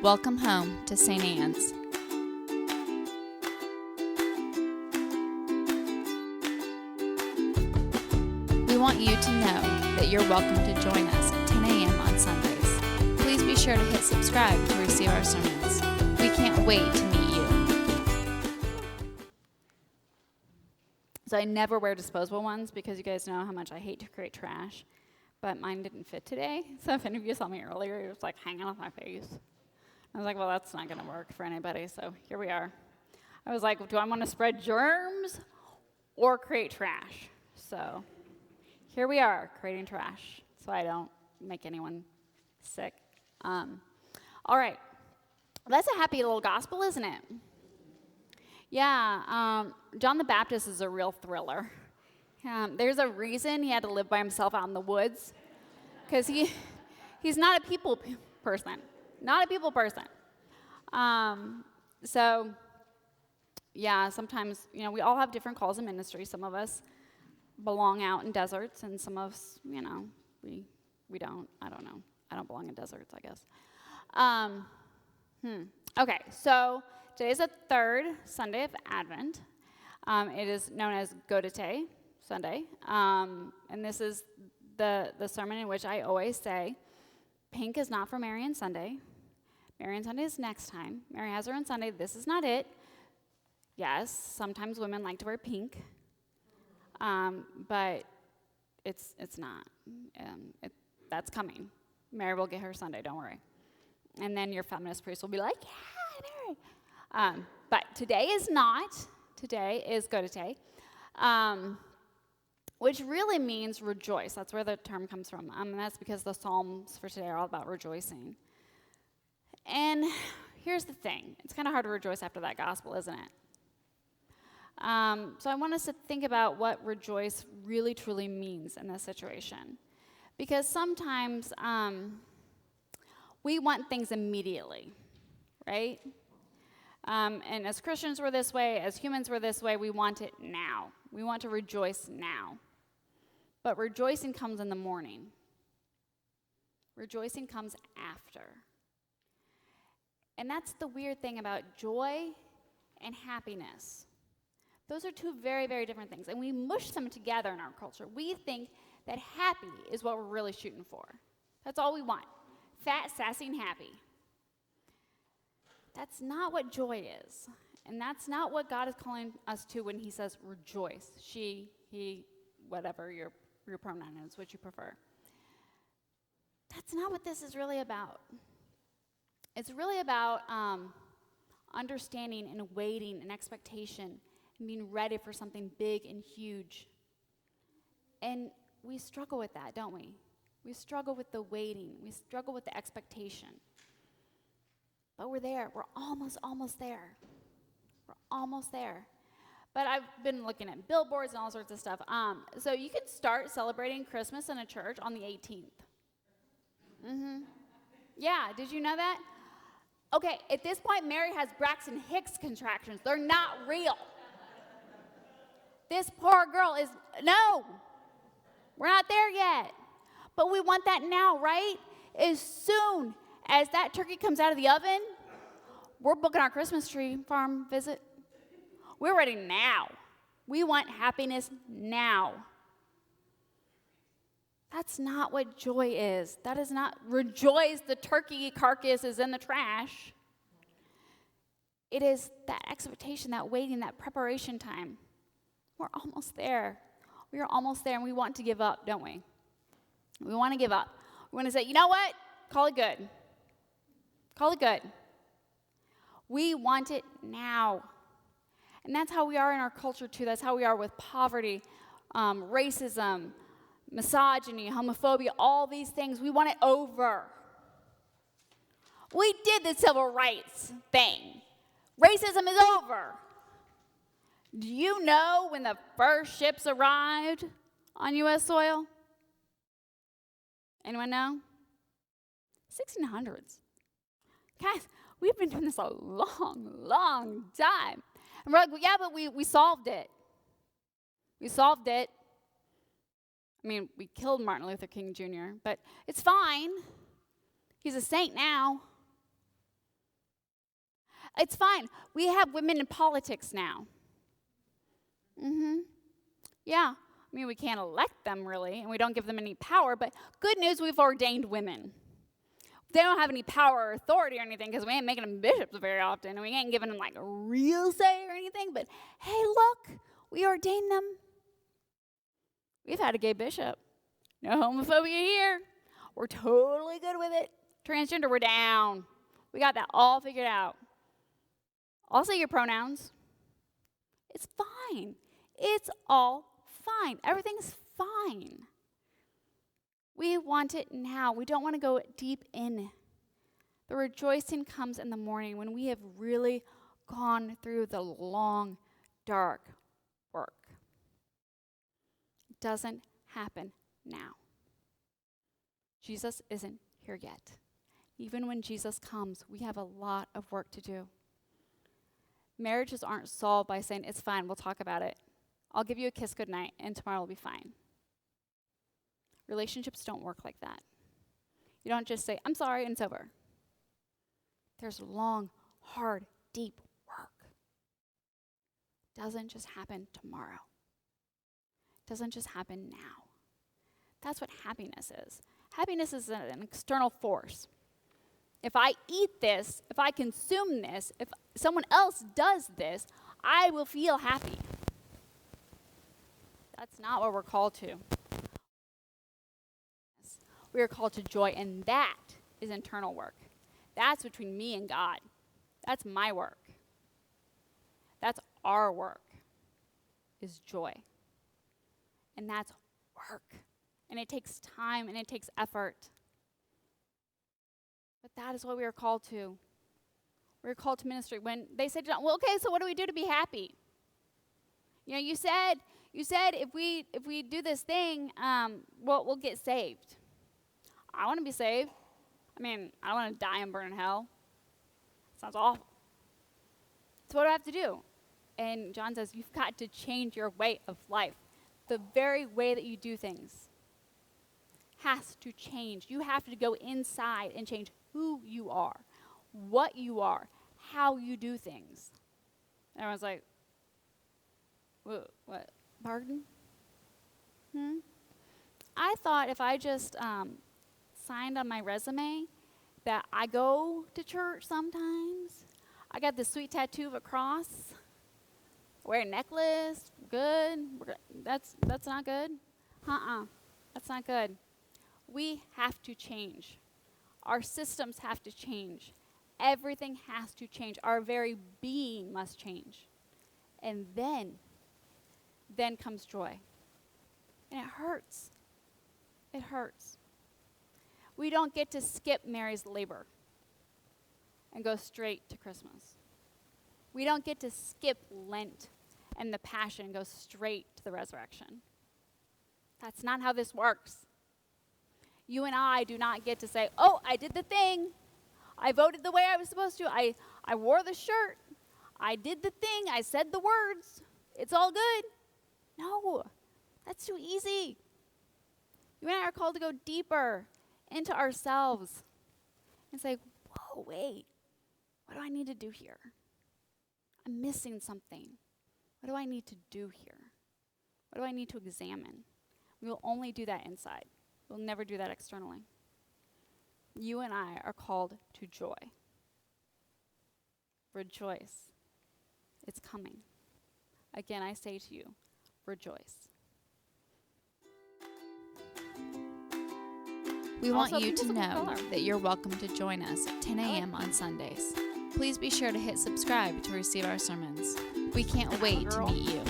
Welcome home to St. Anne's. We want you to know that you're welcome to join us at 10 a.m. on Sundays. Please be sure to hit subscribe to receive our sermons. We can't wait to meet you. So I never wear disposable ones because you guys know how much I hate to create trash. But mine didn't fit today. So if any of you saw me earlier, it was like hanging off my face. I was like, well, that's not going to work for anybody. So here we are. I was like, do I want to spread germs or create trash? So here we are, creating trash, so I don't make anyone sick. All right. That's a happy little gospel, isn't it? Yeah, John the Baptist is a real thriller. There's a reason he had to live by himself out in the woods, because he's not a people person. Not a people person. So, yeah, sometimes, we all have different calls in ministry. Some of us belong out in deserts, and some of us, we don't. I don't know. I don't belong in deserts, I guess. Okay, so today's the third Sunday of Advent. It is known as Gaudete Sunday, and this is the sermon in which I always say, pink is not for Marian Sunday. Marian Sunday is next time. Mary has her own Sunday. This is not it. Yes, sometimes women like to wear pink, but it's not. That's coming. Mary will get her Sunday, don't worry. And then your feminist priest will be like, yeah, Mary. But today is not. Today is Gaudete, which really means rejoice. That's where the term comes from. And that's because the Psalms for today are all about rejoicing. And here's the thing. It's kind of hard to rejoice after that gospel, isn't it? So I want us to think about what rejoice really, truly means in this situation. Because sometimes we want things immediately, right? And as Christians we're this way, as humans we're this way, we want it now. We want to rejoice now. But rejoicing comes in the morning. Rejoicing comes after. And that's the weird thing about joy and happiness. Those are two very, very different things. And we mush them together in our culture. We think that happy is what we're really shooting for. That's all we want. Fat, sassy, and happy. That's not what joy is. And that's not what God is calling us to when he says rejoice. She, he, whatever your pronoun is, what you prefer. That's not what this is really about. It's really about understanding and waiting and expectation and being ready for something big and huge. And we struggle with that, don't we? We struggle with the waiting. We struggle with the expectation. But we're there. We're almost there. We're almost there. But I've been looking at billboards and all sorts of stuff. So you can start celebrating Christmas in a church on the 18th. Yeah, did you know that? Okay, at this point, Mary has Braxton Hicks contractions. They're not real. This poor girl no, we're not there yet. But we want that now, right? As soon as that turkey comes out of the oven, we're booking our Christmas tree farm visit. We're ready now. We want happiness now. That's not what joy is. That is not rejoice, the turkey carcass is in the trash. It is that expectation, that waiting, that preparation time. We're almost there. We are almost there, and we want to give up, don't we? We want to give up. We want to say, you know what? Call it good. Call it good. We want it now. And that's how we are in our culture, too. That's how we are with poverty, racism, misogyny, homophobia, all these things. We want it over. We did the civil rights thing. Racism is over. Do you know when the first ships arrived on U.S. soil? Anyone know? 1600s. Guys, we've been doing this a long, long time. And we're like, well, yeah, but we solved it. We solved it. I mean, we killed Martin Luther King Jr., but it's fine. He's a saint now. It's fine. We have women in politics now. Yeah. I mean, we can't elect them really, and we don't give them any power, but good news, we've ordained women. They don't have any power or authority or anything because we ain't making them bishops very often, and we ain't giving them like a real say or anything, but hey, look, we ordained them. We've had a gay bishop. No homophobia here. We're totally good with it. Transgender, we're down. We got that all figured out. I'll say your pronouns. It's fine. It's all fine. Everything's fine. We want it now. We don't want to go deep in. The rejoicing comes in the morning when we have really gone through the long, dark work. It doesn't happen now. Jesus isn't here yet. Even when Jesus comes, we have a lot of work to do. Marriages aren't solved by saying, it's fine, we'll talk about it. I'll give you a kiss goodnight, and tomorrow will be fine. Relationships don't work like that. You don't just say, I'm sorry, and it's over. There's long, hard, deep work. It doesn't just happen tomorrow. It doesn't just happen now. That's what happiness is. Happiness is an external force. If I eat this, if I consume this, if someone else does this, I will feel happy. That's not what we're called to. We are called to joy, and that is internal work. That's between me and God. That's my work. That's our work, is joy. And that's work. And it takes time, and it takes effort. But that is what we are called to. We're called to ministry. When they said to John, well, okay, so what do we do to be happy? You know, you said if we do this thing, we'll get saved. I want to be saved. I mean, I don't want to die and burn in hell. Sounds awful. So what do I have to do? And John says, you've got to change your way of life. The very way that you do things has to change. You have to go inside and change who you are, what you are, how you do things. And everyone's like, what? Pardon? I thought if I just signed on my resume that I go to church sometimes. I got this sweet tattoo of a cross. Wear a necklace. Good. That's not good. That's not good. We have to change. Our systems have to change. Everything has to change. Our very being must change. And then comes joy. And it hurts. It hurts. We don't get to skip Mary's labor and go straight to Christmas. We don't get to skip Lent and the Passion and go straight to the resurrection. That's not how this works. You and I do not get to say, oh, I did the thing. I voted the way I was supposed to. I wore the shirt. I did the thing. I said the words. It's all good. No, that's too easy. You and I are called to go deeper into ourselves and say, whoa, wait, what do I need to do here? I'm missing something. What do I need to do here? What do I need to examine? We will only do that inside. We'll never do that externally. You and I are called to joy. Rejoice. It's coming. Again, I say to you, rejoice. We want you to know that you're welcome to join us at 10 a.m. on Sundays. Please be sure to hit subscribe to receive our sermons. We can't wait to meet you.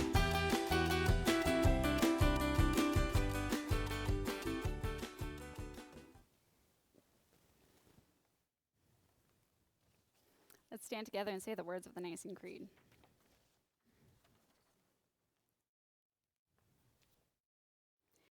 Let's stand together and say the words of the Nicene Creed.